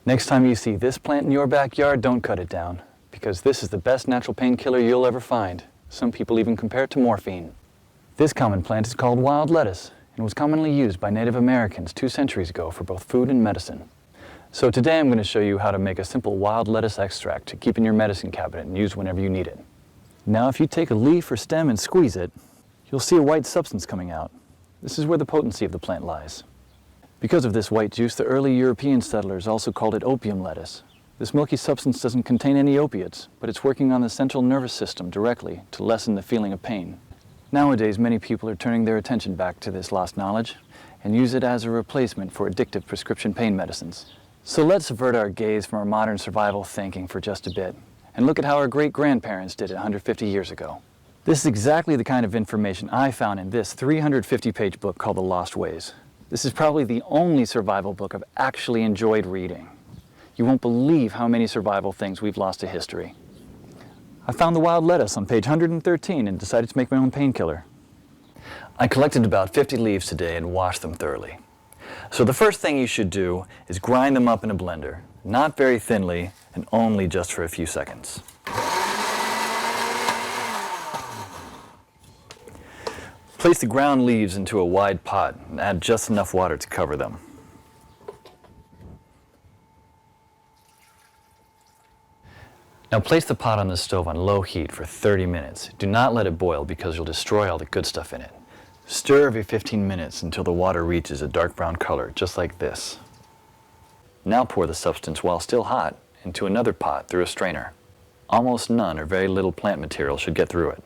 Next time you see this plant in your backyard, don't cut it down, because this is the best natural painkiller you'll ever find. Some people even compare it to morphine. This common plant is called wild lettuce and was commonly used by Native Americans 2 centuries ago for both food and medicine. So today I'm going to show you how to make a simple wild lettuce extract to keep in your medicine cabinet and use whenever you need it. Now if you take a leaf or stem and squeeze it, you'll see a white substance coming out. This is where the potency of the plant lies. Because of this white juice, the early European settlers also called it opium lettuce. This milky substance doesn't contain any opiates, but it's working on the central nervous system directly to lessen the feeling of pain. Nowadays, many people are turning their attention back to this lost knowledge and use it as a replacement for addictive prescription pain medicines. So let's avert our gaze from our modern survival thinking for just a bit and look at how our great-grandparents did it 150 years ago. This is exactly the kind of information I found in this 350-page book called The Lost Ways. This is probably the only survival book I've actually enjoyed reading. You won't believe how many survival things we've lost to history. I found the wild lettuce on page 113 and decided to make my own painkiller. I collected about 50 leaves today and washed them thoroughly. So the first thing you should do is grind them up in a blender, not very thinly and only just for a few seconds. Place the ground leaves into a wide pot and add just enough water to cover them. Now place the pot on the stove on low heat for 30 minutes. Do not let it boil because you'll destroy all the good stuff in it. Stir every 15 minutes until the water reaches a dark brown color, just like this. Now pour the substance while still hot into another pot through a strainer. Almost none or very little plant material should get through it.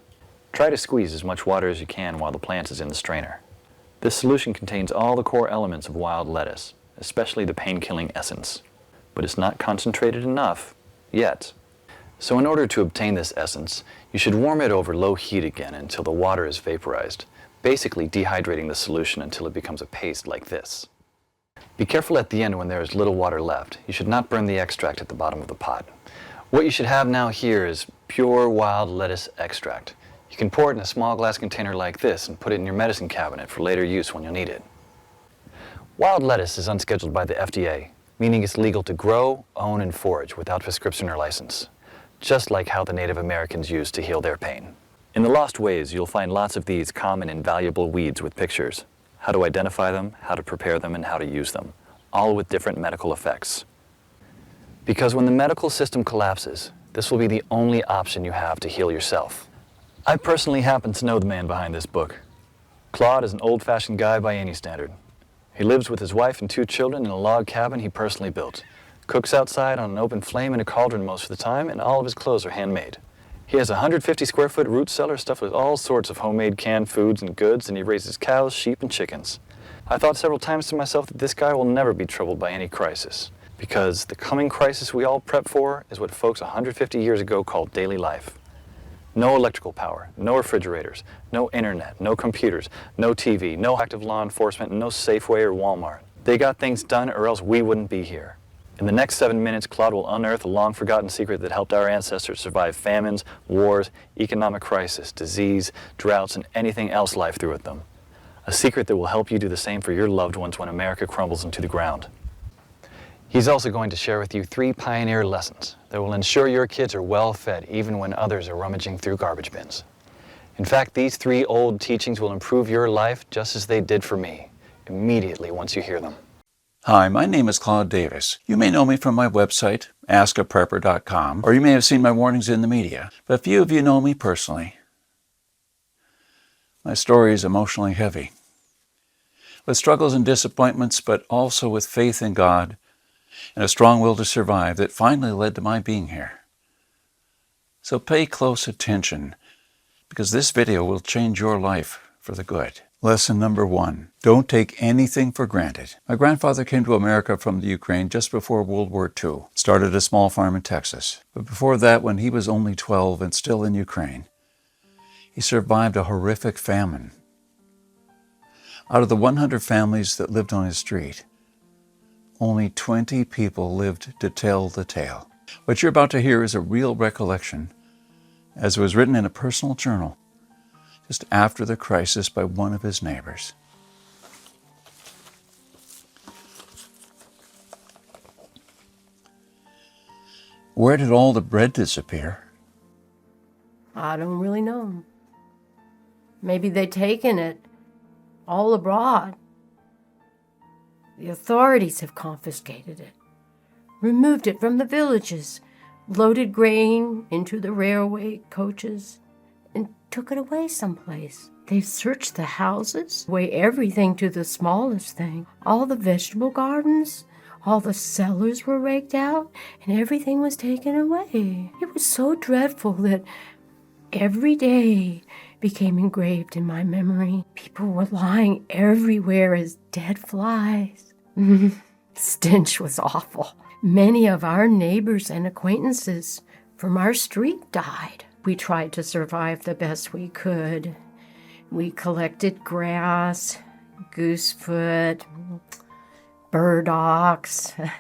Try to squeeze as much water as you can while the plant is in the strainer. This solution contains all the core elements of wild lettuce, especially the pain-killing essence. But it's not concentrated enough yet. So in order to obtain this essence, you should warm it over low heat again until the water is vaporized, basically dehydrating the solution until it becomes a paste like this. Be careful at the end when there is little water left. You should not burn the extract at the bottom of the pot. What you should have now here is pure wild lettuce extract. You can pour it in a small glass container like this and put it in your medicine cabinet for later use when you'll need it. Wild lettuce is unscheduled by the FDA, meaning it's legal to grow, own, and forage without prescription or license, just like how the Native Americans used to heal their pain. In The Lost Ways, you'll find lots of these common and valuable weeds with pictures, how to identify them, how to prepare them, and how to use them, all with different medical effects. Because when the medical system collapses, this will be the only option you have to heal yourself. I personally happen to know the man behind this book. Claude is an old-fashioned guy by any standard. He lives with his wife and 2 children in a log cabin he personally built. Cooks outside on an open flame in a cauldron most of the time, and all of his clothes are handmade. He has a 150-square-foot root cellar stuffed with all sorts of homemade canned foods and goods, and he raises cows, sheep, and chickens. I thought several times to myself that this guy will never be troubled by any crisis, because the coming crisis we all prep for is what folks 150 years ago called daily life. No electrical power, no refrigerators, no internet, no computers, no TV, no active law enforcement, and no Safeway or Walmart. They got things done or else we wouldn't be here. In the next 7 minutes, Claude will unearth a long-forgotten secret that helped our ancestors survive famines, wars, economic crisis, disease, droughts, and anything else life threw at them. A secret that will help you do the same for your loved ones when America crumbles into the ground. He's also going to share with you 3 pioneer lessons that will ensure your kids are well fed even when others are rummaging through garbage bins. In fact, these 3 old teachings will improve your life just as they did for me, immediately once you hear them. Hi, my name is Claude Davis. You may know me from my website, askaprepper.com, or you may have seen my warnings in the media, but few of you know me personally. My story is emotionally heavy, with struggles and disappointments, but also with faith in God and a strong will to survive that finally led to my being here. So pay close attention, because this video will change your life for the good. Lesson number 1, don't take anything for granted. My grandfather came to America from the Ukraine just before World War II, started a small farm in Texas. But before that, when he was only 12 and still in Ukraine, he survived a horrific famine. Out of the 100 families that lived on his street, only 20 people lived to tell the tale. What you're about to hear is a real recollection, as it was written in a personal journal just after the crisis by one of his neighbors. Where did all the bread disappear? I don't really know. Maybe they'd taken it all abroad. The authorities have confiscated it, removed it from the villages, loaded grain into the railway coaches, and took it away someplace. They've searched the houses, weighed everything to the smallest thing. All the vegetable gardens, all the cellars were raked out, and everything was taken away. It was so dreadful that every day became engraved in my memory. People were lying everywhere as dead flies. Stench was awful. Many of our neighbors and acquaintances from our street died. We tried to survive the best we could. We collected grass, goosefoot, burdocks,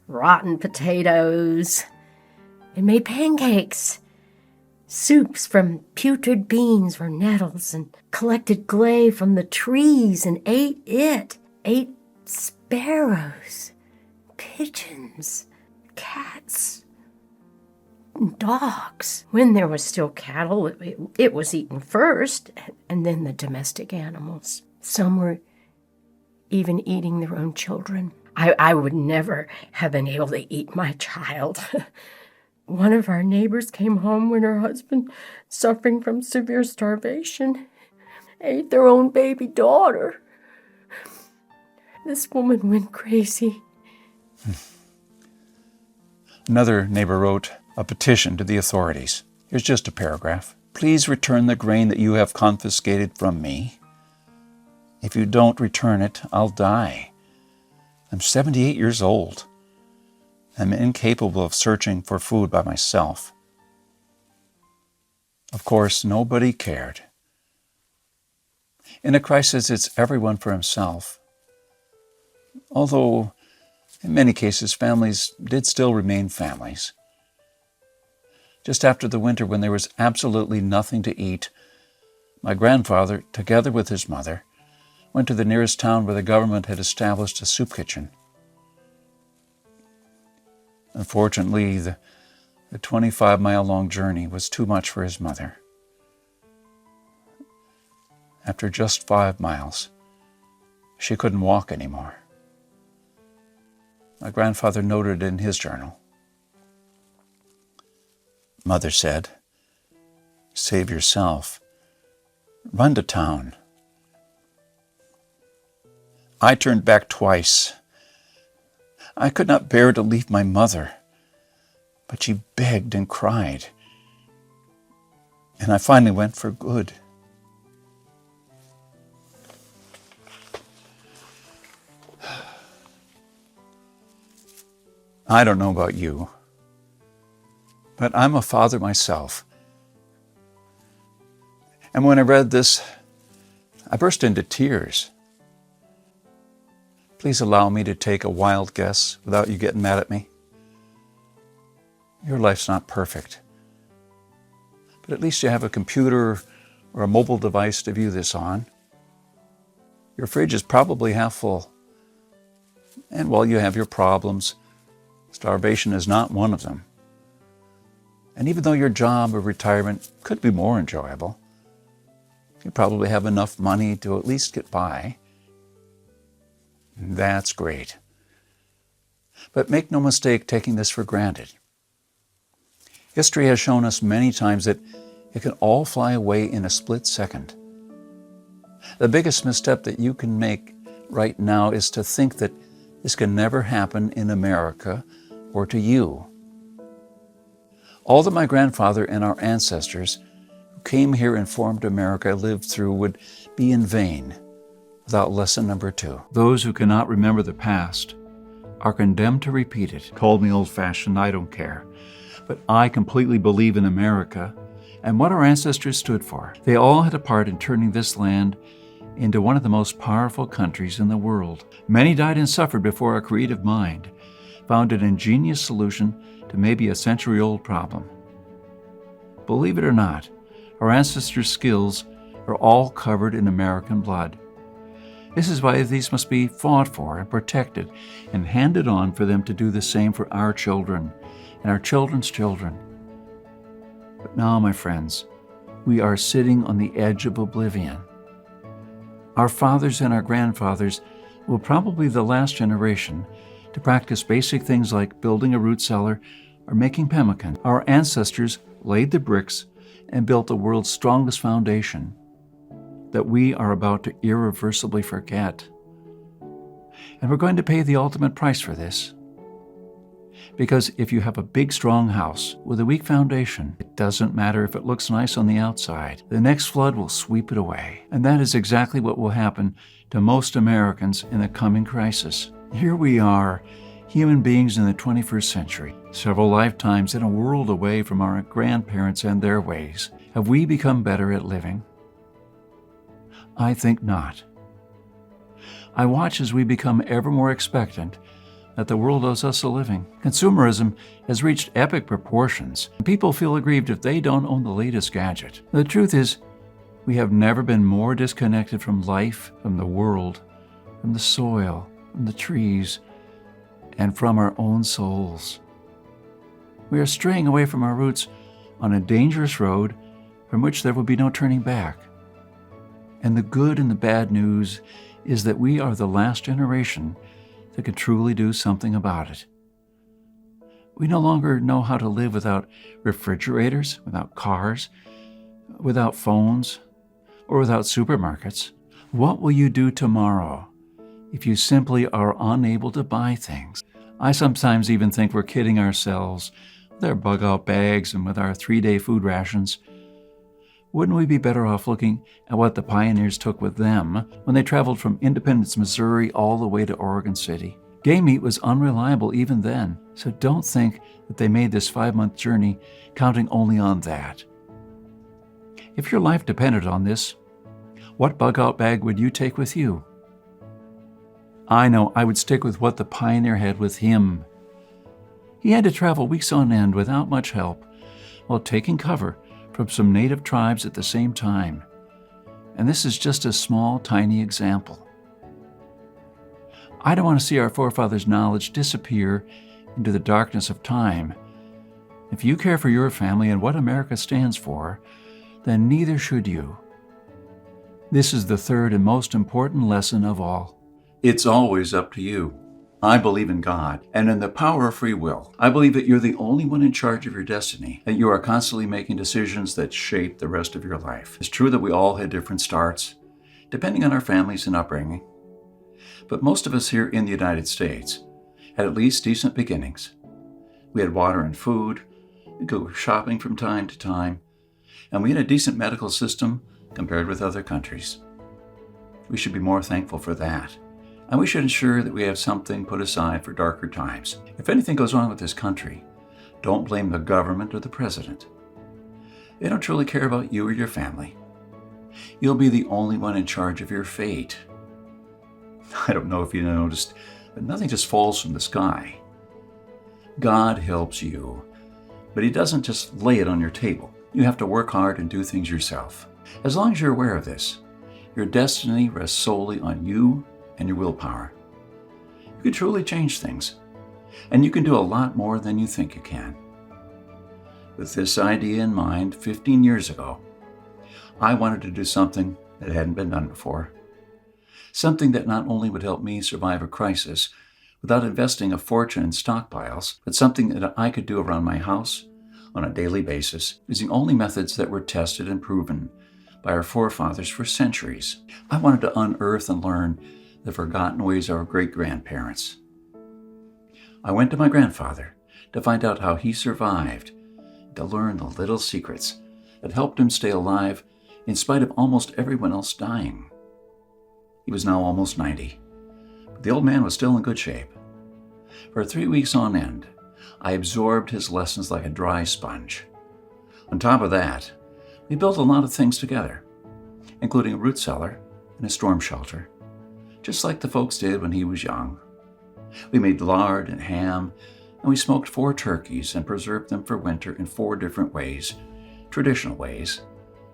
rotten potatoes, and made pancakes, soups from putrid beans or nettles, and collected clay from the trees and ate it. Ate sparrows, pigeons, cats, and dogs. When there was still cattle, it was eaten first, and then the domestic animals. Some were even eating their own children. I would never have been able to eat my child. One of our neighbors came home when her husband, suffering from severe starvation, ate their own baby daughter. This woman went crazy. Another neighbor wrote a petition to the authorities. Here's just a paragraph. Please return the grain that you have confiscated from me. If you don't return it, I'll die. I'm 78 years old. I'm incapable of searching for food by myself. Of course, nobody cared. In a crisis, it's everyone for himself. Although, in many cases, families did still remain families. Just after the winter, when there was absolutely nothing to eat, my grandfather, together with his mother, went to the nearest town where the government had established a soup kitchen. Unfortunately, the 25-mile-long journey was too much for his mother. After just 5 miles, she couldn't walk anymore. My grandfather noted in his journal. Mother said, "Save yourself. Run to town." I turned back twice. I could not bear to leave my mother, but she begged and cried, and I finally went for good. I don't know about you, but I'm a father myself. And when I read this, I burst into tears. Please allow me to take a wild guess without you getting mad at me. Your life's not perfect, but at least you have a computer or a mobile device to view this on. Your fridge is probably half full. And while you have your problems, starvation is not one of them. And even though your job or retirement could be more enjoyable, you probably have enough money to at least get by. That's great. But make no mistake taking this for granted. History has shown us many times that it can all fly away in a split second. The biggest misstep that you can make right now is to think that this can never happen in America or to you. All that my grandfather and our ancestors who came here and formed America lived through would be in vain without lesson number 2. Those who cannot remember the past are condemned to repeat it. Call me old-fashioned, I don't care. But I completely believe in America and what our ancestors stood for. They all had a part in turning this land into one of the most powerful countries in the world. Many died and suffered before our creative mind found an ingenious solution to maybe a century-old problem. Believe it or not, our ancestors' skills are all covered in American blood. This is why these must be fought for and protected and handed on for them to do the same for our children and our children's children. But now, my friends, we are sitting on the edge of oblivion. Our fathers and our grandfathers will probably be the last generation to practice basic things like building a root cellar or making pemmican. Our ancestors laid the bricks and built the world's strongest foundation that we are about to irreversibly forget. And we're going to pay the ultimate price for this. Because if you have a big, strong house with a weak foundation, it doesn't matter if it looks nice on the outside. The next flood will sweep it away. And that is exactly what will happen to most Americans in the coming crisis. Here we are, human beings in the 21st century, several lifetimes in a world away from our grandparents and their ways. Have we become better at living? I think not. I watch as we become ever more expectant that the world owes us a living. Consumerism has reached epic proportions, and people feel aggrieved if they don't own the latest gadget. The truth is, we have never been more disconnected from life, from the world, from the soil, from the trees, and from our own souls. We are straying away from our roots on a dangerous road from which there will be no turning back. And the good and the bad news is that we are the last generation that can truly do something about it. We no longer know how to live without refrigerators, without cars, without phones, or without supermarkets. What will you do tomorrow if you simply are unable to buy things? I sometimes even think we're kidding ourselves with our bug-out bags and with our 3-day food rations. Wouldn't we be better off looking at what the pioneers took with them when they traveled from Independence, Missouri, all the way to Oregon City? Game meat was unreliable even then, so don't think that they made this 5-month journey counting only on that. If your life depended on this, what bug-out bag would you take with you? I know I would stick with what the pioneer had with him. He had to travel weeks on end without much help while taking cover from some native tribes at the same time. And this is just a small, tiny example. I don't want to see our forefathers' knowledge disappear into the darkness of time. If you care for your family and what America stands for, then neither should you. This is the third and most important lesson of all. It's always up to you. I believe in God and in the power of free will. I believe that you're the only one in charge of your destiny, that you are constantly making decisions that shape the rest of your life. It's true that we all had different starts, depending on our families and upbringing. But most of us here in the United States had at least decent beginnings. We had water and food, we could go shopping from time to time, and we had a decent medical system compared with other countries. We should be more thankful for that. And we should ensure that we have something put aside for darker times. If anything goes wrong with this country, don't blame the government or the president. They don't truly care about you or your family. You'll be the only one in charge of your fate. I don't know if you noticed, but nothing just falls from the sky. God helps you, but He doesn't just lay it on your table. You have to work hard and do things yourself. As long as you're aware of this, your destiny rests solely on you and your willpower. You can truly change things, and you can do a lot more than you think you can. With this idea in mind, 15 years ago, I wanted to do something that hadn't been done before. Something that not only would help me survive a crisis without investing a fortune in stockpiles, but something that I could do around my house on a daily basis, using only methods that were tested and proven by our forefathers for centuries. I wanted to unearth and learn the forgotten ways of our great-grandparents. I went to my grandfather to find out how he survived, to learn the little secrets that helped him stay alive in spite of almost everyone else dying. He was now almost 90, but the old man was still in good shape. For 3 weeks on end, I absorbed his lessons like a dry sponge. On top of that, we built a lot of things together, including a root cellar and a storm shelter, just like the folks did when he was young. We made lard and ham, and we smoked 4 turkeys and preserved them for winter in 4 different ways, traditional ways,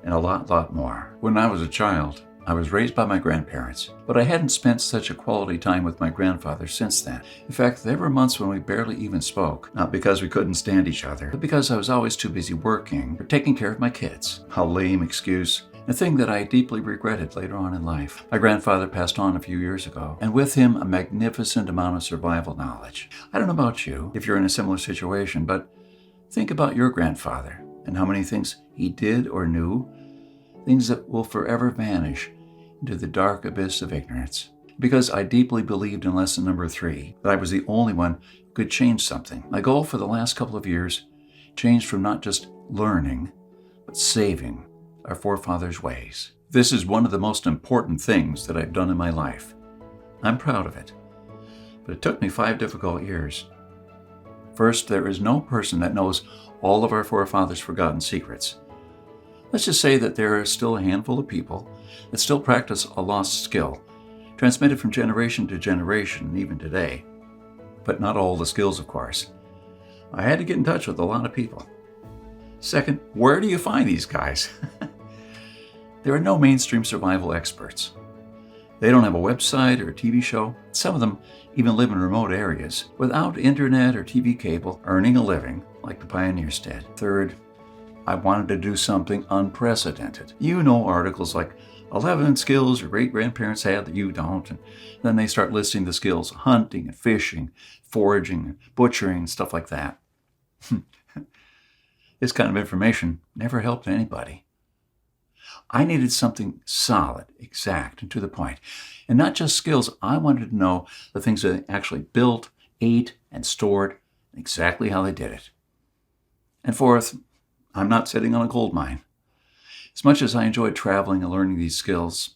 and a lot more. When I was a child, I was raised by my grandparents, but I hadn't spent such a quality time with my grandfather since then. In fact, there were months when we barely even spoke, not because we couldn't stand each other, but because I was always too busy working or taking care of my kids. How lame excuse. A thing that I deeply regretted later on in life. My grandfather passed on a few years ago, and with him a magnificent amount of survival knowledge. I don't know about you, if you're in a similar situation, but think about your grandfather and how many things he did or knew, things that will forever vanish into the dark abyss of ignorance. Because I deeply believed in lesson number 3, that I was the only one who could change something. My goal for the last couple of years changed from not just learning, but saving our forefathers' ways. This is one of the most important things that I've done in my life. I'm proud of it. But it took me 5 difficult years. First, there is no person that knows all of our forefathers' forgotten secrets. Let's just say that there are still a handful of people that still practice a lost skill, transmitted from generation to generation, even today. But not all the skills, of course. I had to get in touch with a lot of people. Second, where do you find these guys? There are no mainstream survival experts. They don't have a website or a TV show. Some of them even live in remote areas without internet or TV cable, earning a living like the pioneers did. Third, I wanted to do something unprecedented. You know articles like 11 skills your great-grandparents had that you don't, and then they start listing the skills: hunting and fishing, foraging, and butchering, stuff like that. This kind of information never helped anybody. I needed something solid, exact, and to the point. And not just skills. I wanted to know the things that they actually built, ate, and stored, exactly how they did it. And fourth, I'm not sitting on a gold mine. As much as I enjoyed traveling and learning these skills,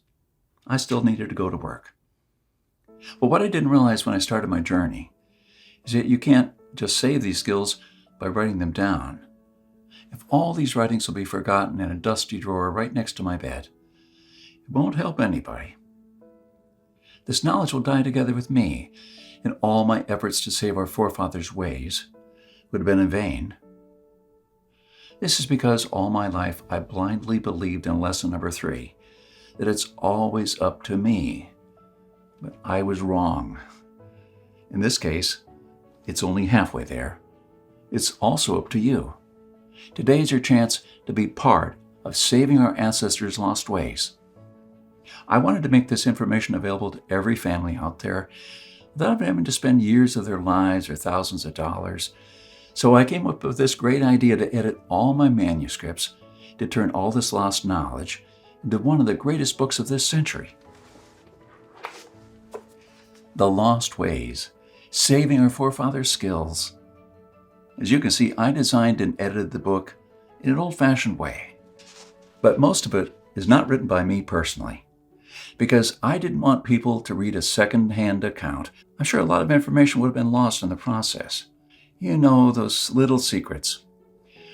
I still needed to go to work. But what I didn't realize when I started my journey is that you can't just save these skills by writing them down. If all these writings will be forgotten in a dusty drawer right next to my bed, it won't help anybody. This knowledge will die together with me, and all my efforts to save our forefathers' ways would have been in vain. This is because all my life I blindly believed in lesson number 3, that it's always up to me. But I was wrong. In this case, it's only halfway there. It's also up to you. Today is your chance to be part of saving our ancestors' lost ways. I wanted to make this information available to every family out there without having to spend years of their lives or thousands of dollars. So I came up with this great idea to edit all my manuscripts to turn all this lost knowledge into one of the greatest books of this century. The Lost Ways, Saving Our Forefathers' Skills. As you can see, I designed and edited the book in an old-fashioned way. But most of it is not written by me personally, because I didn't want people to read a second-hand account. I'm sure a lot of information would have been lost in the process. You know, those little secrets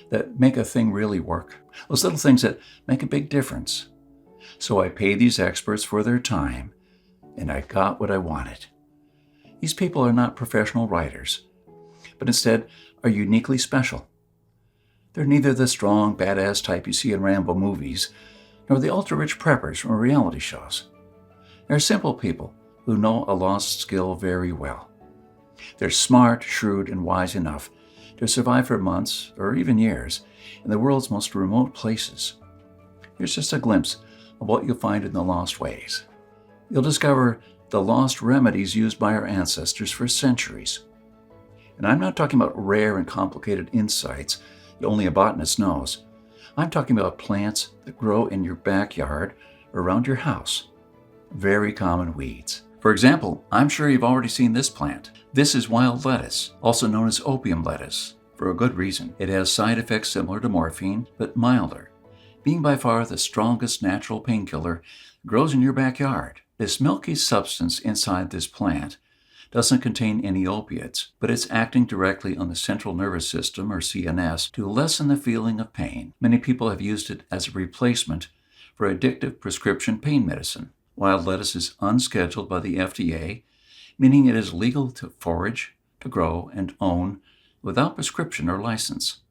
that make a thing really work. Those little things that make a big difference. So I paid these experts for their time, and I got what I wanted. These people are not professional writers, but instead are uniquely special. They're neither the strong, badass type you see in Rambo movies, nor the ultra-rich preppers from reality shows. They're simple people who know a lost skill very well. They're smart, shrewd, and wise enough to survive for months, or even years, in the world's most remote places. Here's just a glimpse of what you'll find in the Lost Ways. You'll discover the lost remedies used by our ancestors for centuries. And I'm not talking about rare and complicated insights that only a botanist knows. I'm talking about plants that grow in your backyard or around your house. Very common weeds. For example, I'm sure you've already seen this plant. This is wild lettuce, also known as opium lettuce, for a good reason. It has side effects similar to morphine, but milder, being by far the strongest natural painkiller that grows in your backyard. This milky substance inside this plant doesn't contain any opiates, but it's acting directly on the central nervous system, or CNS, to lessen the feeling of pain. Many people have used it as a replacement for addictive prescription pain medicine. Wild lettuce is unscheduled by the FDA, meaning it is legal to forage, to grow, and own without prescription or license,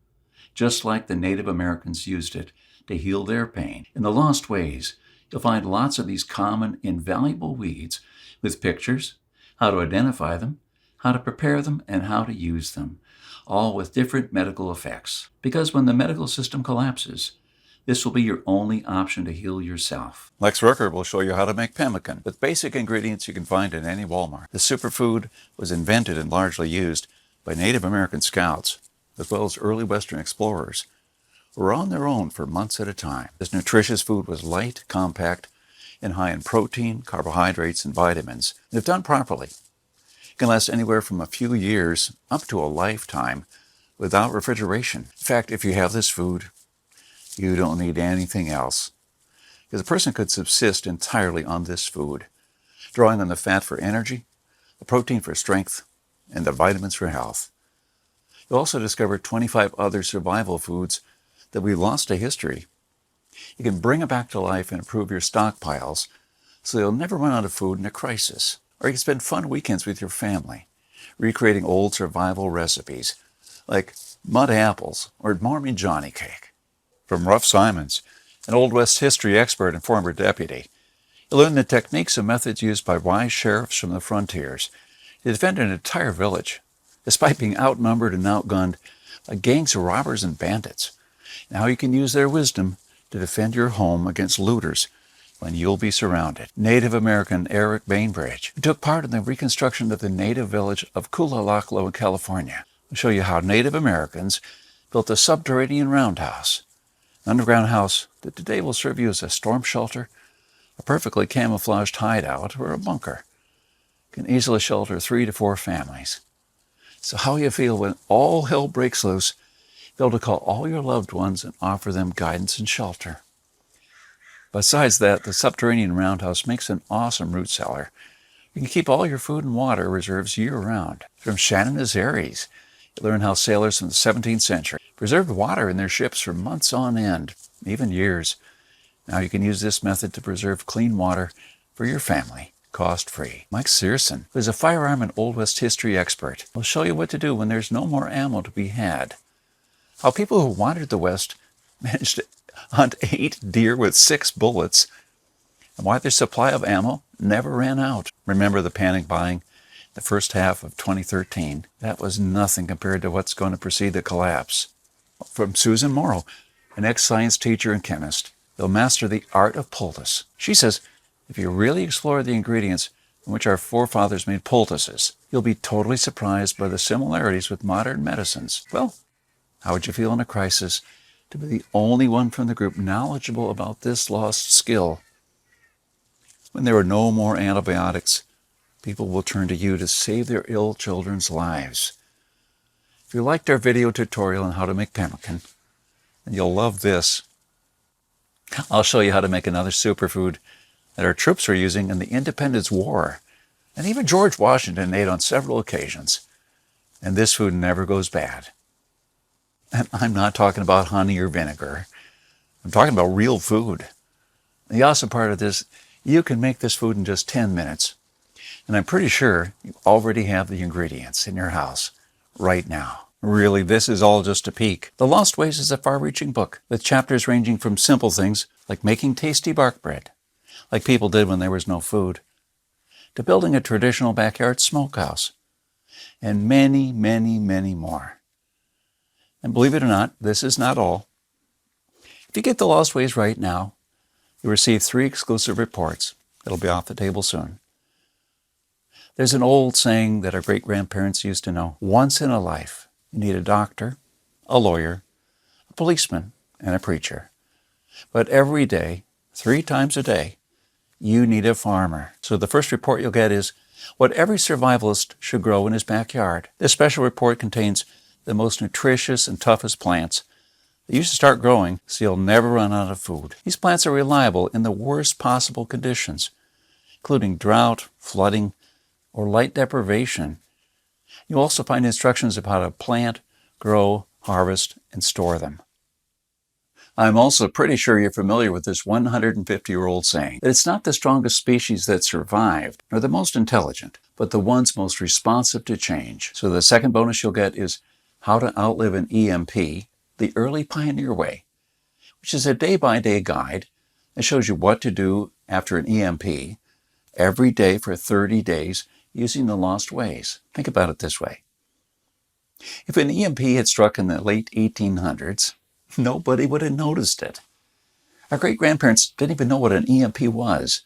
just like the Native Americans used it to heal their pain. In the Lost Ways, You'll find lots of these common, invaluable weeds with pictures, how to identify them, how to prepare them, and how to use them, all with different medical effects. Because when the medical system collapses, this will be your only option to heal yourself. Lex Rucker will show you how to make pemmican with basic ingredients you can find in any Walmart. The superfood was invented and largely used by Native American scouts, as well as early Western explorers, who were on their own for months at a time. This nutritious food was light, compact, and high in protein, carbohydrates, and vitamins. And if done properly, it can last anywhere from a few years up to a lifetime without refrigeration. In fact, if you have this food, you don't need anything else, because a person could subsist entirely on this food, drawing on the fat for energy, the protein for strength, and the vitamins for health. You'll also discover 25 other survival foods that we lost to history. You can bring it back to life and improve your stockpiles so you'll never run out of food in a crisis. Or you can spend fun weekends with your family, recreating old survival recipes like mud apples or Mormon Johnny cake. From Ruff Simons, an Old West history expert and former deputy, you'll learn the techniques and methods used by wise sheriffs from the frontiers to defend an entire village, despite being outnumbered and outgunned by gangs of robbers and bandits, and how you can use their wisdom to defend your home against looters when you'll be surrounded. Native American Eric Bainbridge, who took part in the reconstruction of the native village of Kulalaklo in California, will show you how Native Americans built a subterranean roundhouse, an underground house that today will serve you as a storm shelter, a perfectly camouflaged hideout, or a bunker. It can easily shelter 3 to 4 families. So how you feel when all hell breaks loose, be able to call all your loved ones and offer them guidance and shelter. Besides that, the subterranean roundhouse makes an awesome root cellar. You can keep all your food and water reserves year-round. From Shannon Azaries, you learn how sailors from the 17th century preserved water in their ships for months on end, even years. Now you can use this method to preserve clean water for your family, cost-free. Mike Searson, who is a firearm and Old West history expert, will show you what to do when there's no more ammo to be had. How people who wandered the West managed to hunt 8 deer with 6 bullets, and why their supply of ammo never ran out. Remember the panic buying the first half of 2013? That was nothing compared to what's going to precede the collapse. From Susan Morrow, an ex-science teacher and chemist, you'll master the art of poultice. She says, if you really explore the ingredients in which our forefathers made poultices, you'll be totally surprised by the similarities with modern medicines. Well, how would you feel in a crisis to be the only one from the group knowledgeable about this lost skill? When there are no more antibiotics, people will turn to you to save their ill children's lives. If you liked our video tutorial on how to make pemmican, then you'll love this. I'll show you how to make another superfood that our troops were using in the Independence War, and even George Washington ate on several occasions. And this food never goes bad. And I'm not talking about honey or vinegar. I'm talking about real food. The awesome part of this, you can make this food in just 10 minutes. And I'm pretty sure you already have the ingredients in your house right now. Really, this is all just a peek. The Lost Ways is a far-reaching book with chapters ranging from simple things like making tasty bark bread, like people did when there was no food, to building a traditional backyard smokehouse, and many, many, many more. And believe it or not, this is not all. If you get The Lost Ways right now, you'll receive 3 exclusive reports that'll be off the table soon. There's an old saying that our great-grandparents used to know. Once in a life, you need a doctor, a lawyer, a policeman, and a preacher. But every day, 3 times a day, you need a farmer. So the first report you'll get is what every survivalist should grow in his backyard. This special report contains the most nutritious and toughest plants that you should start growing so you'll never run out of food. These plants are reliable in the worst possible conditions, including drought, flooding, or light deprivation. You'll also find instructions of how to plant, grow, harvest, and store them. I'm also pretty sure you're familiar with this 150-year-old saying that it's not the strongest species that survived, nor the most intelligent, but the ones most responsive to change. So the second bonus you'll get is How to Outlive an EMP, the Early Pioneer Way, which is a day-by-day guide It shows you what to do after an EMP every day for 30 days using the lost ways. Think about it this way. If an EMP had struck in the late 1800s, nobody would have noticed it. Our great-grandparents didn't even know what an EMP was,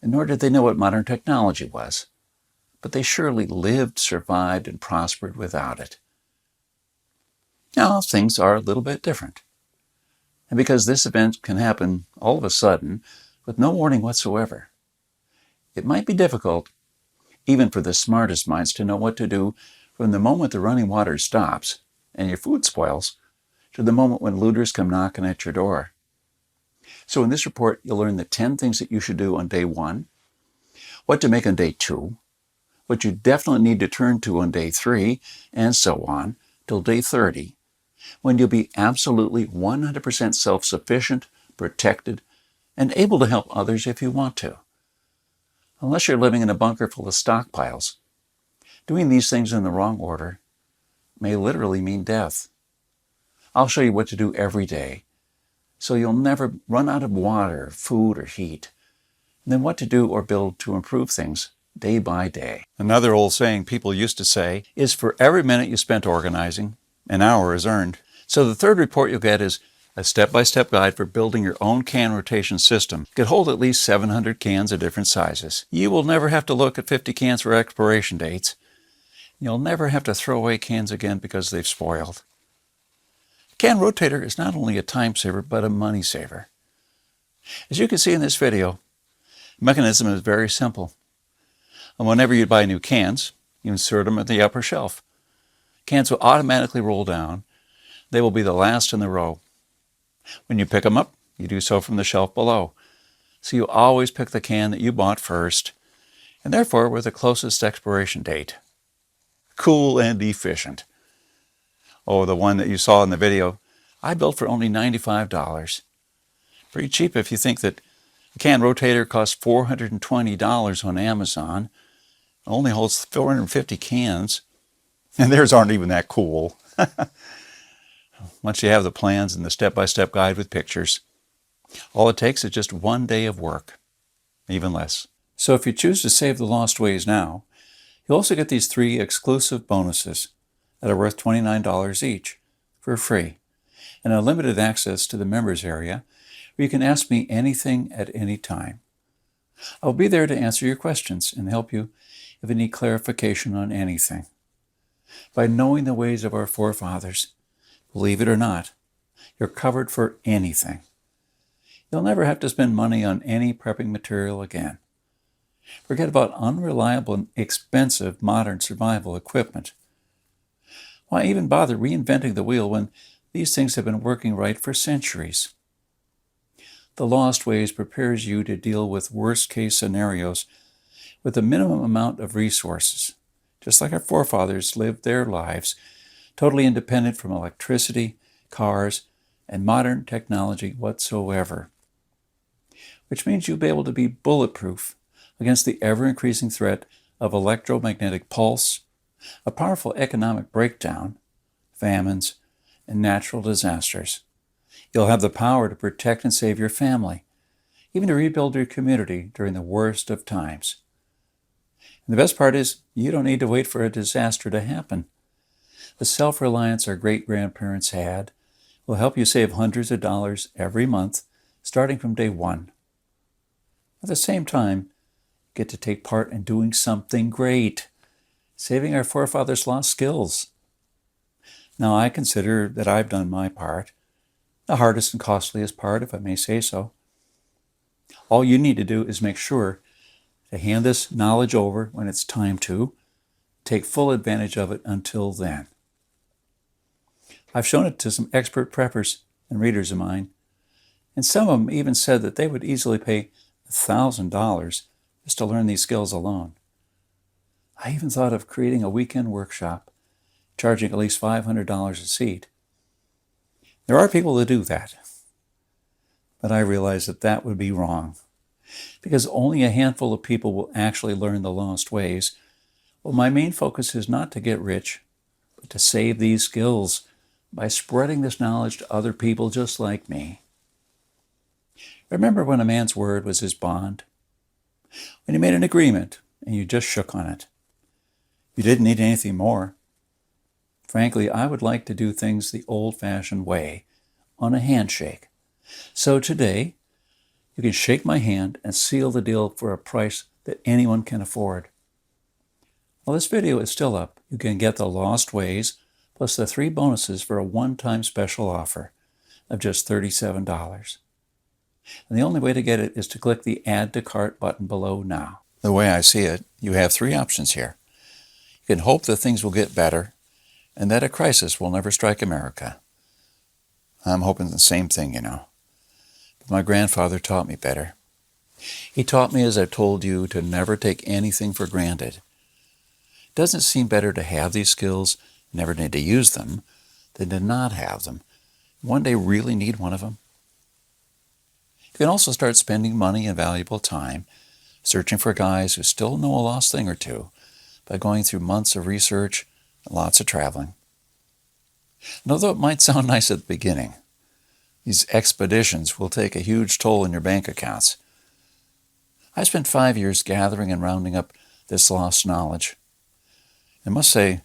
and nor did they know what modern technology was. But they surely lived, survived, and prospered without it. Now, things are a little bit different. And because this event can happen all of a sudden, with no warning whatsoever, it might be difficult, even for the smartest minds, to know what to do from the moment the running water stops and your food spoils to the moment when looters come knocking at your door. So in this report, you'll learn the 10 things that you should do on day 1, what to make on day 2, what you definitely need to turn to on day 3, and so on, till day 30, when you'll be absolutely 100% self-sufficient, protected, and able to help others if you want to. Unless you're living in a bunker full of stockpiles, doing these things in the wrong order may literally mean death. I'll show you what to do every day, so you'll never run out of water, food, or heat, and then what to do or build to improve things day by day. Another old saying people used to say is, for every minute you spent organizing, an hour is earned. So the third report you'll get is a step-by-step guide for building your own can rotation system. It could hold at least 700 cans of different sizes. You will never have to look at 50 cans for expiration dates. You'll never have to throw away cans again because they've spoiled. Can rotator is not only a time saver, but a money saver. As you can see in this video, the mechanism is very simple. And whenever you buy new cans, you insert them at the upper shelf. Cans will automatically roll down. They will be the last in the row. When you pick them up, you do so from the shelf below. So you always pick the can that you bought first, and therefore with the closest expiration date. Cool and efficient. Oh, the one that you saw in the video, I built for only $95. Pretty cheap if you think that a can rotator costs $420 on Amazon. It only holds 450 cans, and theirs aren't even that cool. Once you have the plans and the step-by-step guide with pictures, all it takes is just 1 day of work, even less. So if you choose to save the lost ways now, you'll also get these 3 exclusive bonuses that are worth $29 each for free, and unlimited access to the members area where you can ask me anything at any time. I'll be there to answer your questions and help you if you need clarification on anything. By knowing the ways of our forefathers, believe it or not, you're covered for anything. You'll never have to spend money on any prepping material again. Forget about unreliable and expensive modern survival equipment. Why even bother reinventing the wheel when these things have been working right for centuries? The Lost Ways prepares you to deal with worst-case scenarios with the minimum amount of resources, just like our forefathers lived their lives, totally independent from electricity, cars, and modern technology whatsoever. Which means you'll be able to be bulletproof against the ever-increasing threat of electromagnetic pulse, a powerful economic breakdown, famines, and natural disasters. You'll have the power to protect and save your family, even to rebuild your community during the worst of times. And the best part is, you don't need to wait for a disaster to happen. The self-reliance our great-grandparents had will help you save hundreds of dollars every month, starting from day 1. At the same time, you get to take part in doing something great, saving our forefathers' lost skills. Now, I consider that I've done my part, the hardest and costliest part, if I may say so. All you need to do is make sure to hand this knowledge over when it's time to, take full advantage of it until then. I've shown it to some expert preppers and readers of mine, and some of them even said that they would easily pay $1,000 just to learn these skills alone. I even thought of creating a weekend workshop, charging at least $500 a seat. There are people that do that, but I realize that that would be wrong, because only a handful of people will actually learn the lost ways. Well, my main focus is not to get rich, but to save these skills by spreading this knowledge to other people just like me. Remember when a man's word was his bond? When you made an agreement and you just shook on it. You didn't need anything more. Frankly, I would like to do things the old-fashioned way, on a handshake. So today, you can shake my hand and seal the deal for a price that anyone can afford. While this video is still up, you can get the Lost Ways plus the 3 bonuses for a one-time special offer of just $37. And the only way to get it is to click the Add to Cart button below now. The way I see it, you have 3 options here. You can hope that things will get better and that a crisis will never strike America. I'm hoping the same thing, you know. But my grandfather taught me better. He taught me, as I've told you, to never take anything for granted. Doesn't it seem better to have these skills, never need to use them, than to not have them? One day really need one of them? You can also start spending money and valuable time searching for guys who still know a lost thing or two by going through months of research and lots of traveling. And although it might sound nice at the beginning, these expeditions will take a huge toll on your bank accounts. I spent 5 years gathering and rounding up this lost knowledge. I must say,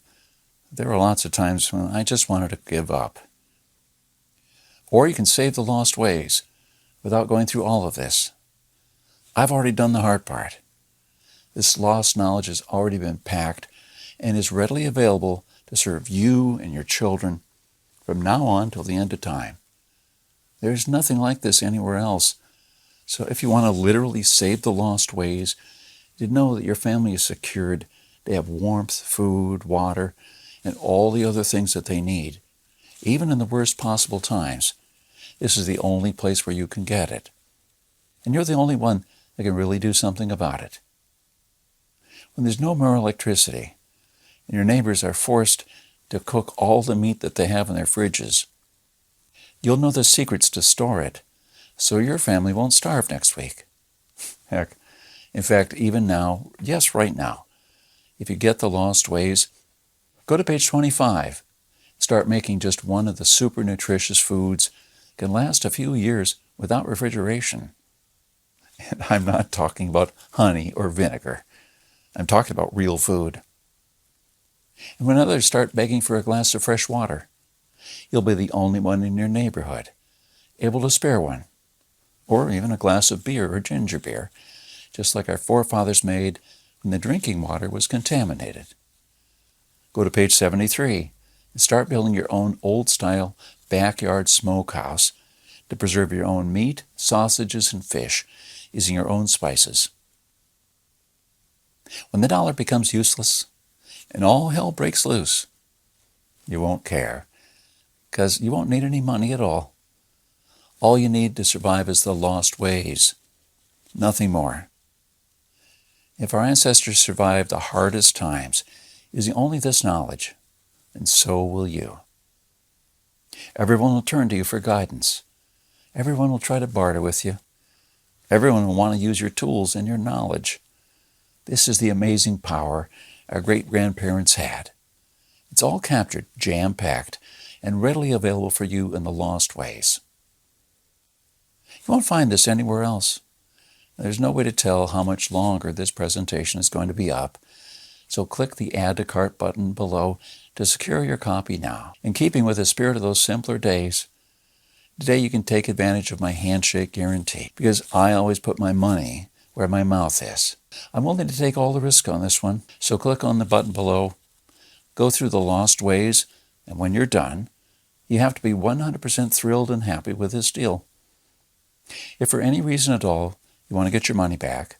there were lots of times when I just wanted to give up. Or you can save the lost ways without going through all of this. I've already done the hard part. This lost knowledge has already been packed and is readily available to serve you and your children from now on till the end of time. There's nothing like this anywhere else. So if you want to literally save the lost ways, you know that your family is secured. They have warmth, food, water, and all the other things that they need, even in the worst possible times. This is the only place where you can get it. And you're the only one that can really do something about it. When there's no more electricity, and your neighbors are forced to cook all the meat that they have in their fridges, you'll know the secrets to store it, so your family won't starve next week. Heck, in fact, even now, yes, right now, if you get the Lost Ways, go to page 25. Start making just one of the super nutritious foods that can last a few years without refrigeration. And I'm not talking about honey or vinegar. I'm talking about real food. And when others start begging for a glass of fresh water, you'll be the only one in your neighborhood able to spare one, or even a glass of beer or ginger beer, just like our forefathers made when the drinking water was contaminated. Go to page 73 and start building your own old-style backyard smokehouse to preserve your own meat, sausages, and fish using your own spices. When the dollar becomes useless and all hell breaks loose, you won't care, because you won't need any money at all. All you need to survive is the lost ways, nothing more. If our ancestors survived the hardest times using only this knowledge, then so will you. Everyone will turn to you for guidance. Everyone will try to barter with you. Everyone will want to use your tools and your knowledge. This is the amazing power our great-grandparents had. It's all captured, jam-packed, and readily available for you in the Lost Ways. You won't find this anywhere else. There's no way to tell how much longer this presentation is going to be up, so click the Add to Cart button below to secure your copy now. In keeping with the spirit of those simpler days, today you can take advantage of my handshake guarantee, because I always put my money where my mouth is. I'm willing to take all the risk on this one, so click on the button below, go through the Lost Ways, and when you're done, you have to be 100% thrilled and happy with this deal. If for any reason at all you want to get your money back,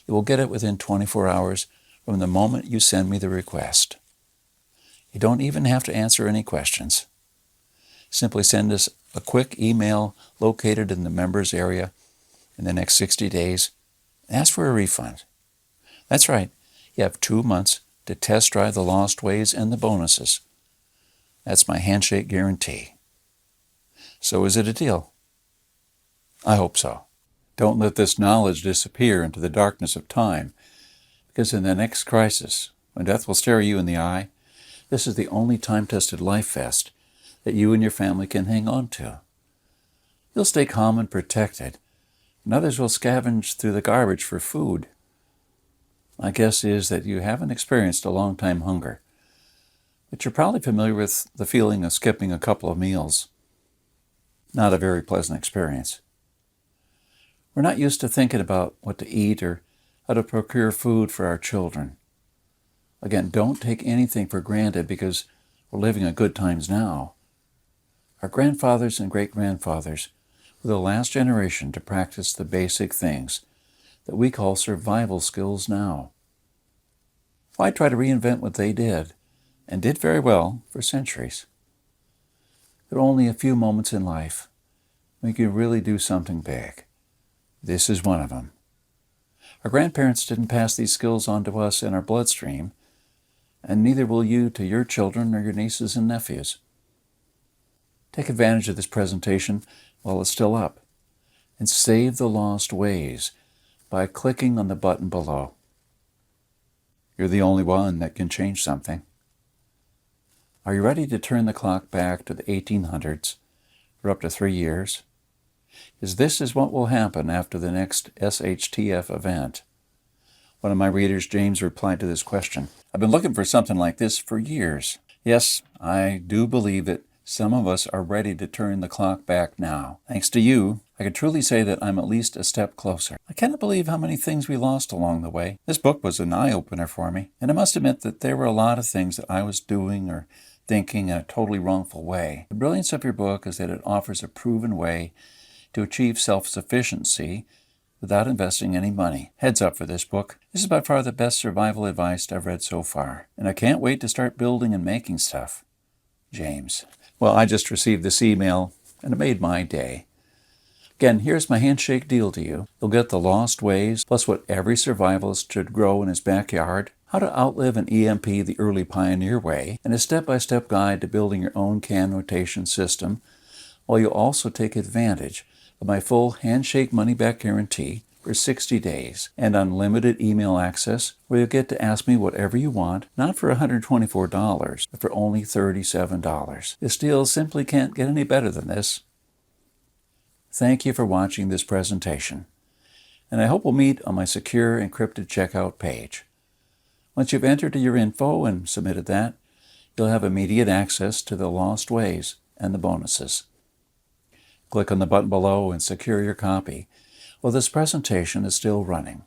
you will get it within 24 hours from the moment you send me the request. You don't even have to answer any questions. Simply send us a quick email located in the members area in the next 60 days. Ask for a refund. That's right, you have 2 months to test drive the Lost Ways and the bonuses. That's my handshake guarantee. So is it a deal? I hope so. Don't let this knowledge disappear into the darkness of time, because in the next crisis, when death will stare you in the eye, this is the only time-tested life vest that you and your family can hang on to. You'll stay calm and protected, and others will scavenge through the garbage for food. My guess is that you haven't experienced a long-time hunger, but you're probably familiar with the feeling of skipping a couple of meals. Not a very pleasant experience. We're not used to thinking about what to eat or how to procure food for our children. Again, don't take anything for granted because we're living in good times now. Our grandfathers and great-grandfathers were the last generation to practice the basic things that we call survival skills now. Why try to reinvent what they did, and did very well for centuries? There are only a few moments in life when you can really do something big. This is one of them. Our grandparents didn't pass these skills on to us in our bloodstream, and neither will you to your children or your nieces and nephews. Take advantage of this presentation while it's still up, and save the lost ways by clicking on the button below. You're the only one that can change something. Are you ready to turn the clock back to the 1800s for up to 3 years? This is what will happen after the next SHTF event. One of my readers, James, replied to this question. I've been looking for something like this for years. Yes, I do believe that some of us are ready to turn the clock back now. Thanks to you, I can truly say that I'm at least a step closer. I cannot believe how many things we lost along the way. This book was an eye-opener for me, and I must admit that there were a lot of things that I was doing or thinking in a totally wrongful way. The brilliance of your book is that it offers a proven way to achieve self-sufficiency without investing any money. Heads up for this book. This is by far the best survival advice I've read so far, and I can't wait to start building and making stuff. James. Well, I just received this email, and it made my day. Again, here's my handshake deal to you. You'll get the lost ways, plus what every survivalist should grow in his backyard, how to outlive an EMP the early pioneer way, and a step-by-step guide to building your own can rotation system, while you also take advantage of my full handshake money-back guarantee for 60 days and unlimited email access where you'll get to ask me whatever you want, not for $124, but for only $37. This deal simply can't get any better than this. Thank you for watching this presentation, and I hope we'll meet on my secure encrypted checkout page. Once you've entered your info and submitted that, you'll have immediate access to the lost ways and the bonuses. Click on the button below and secure your copy while this presentation is still running.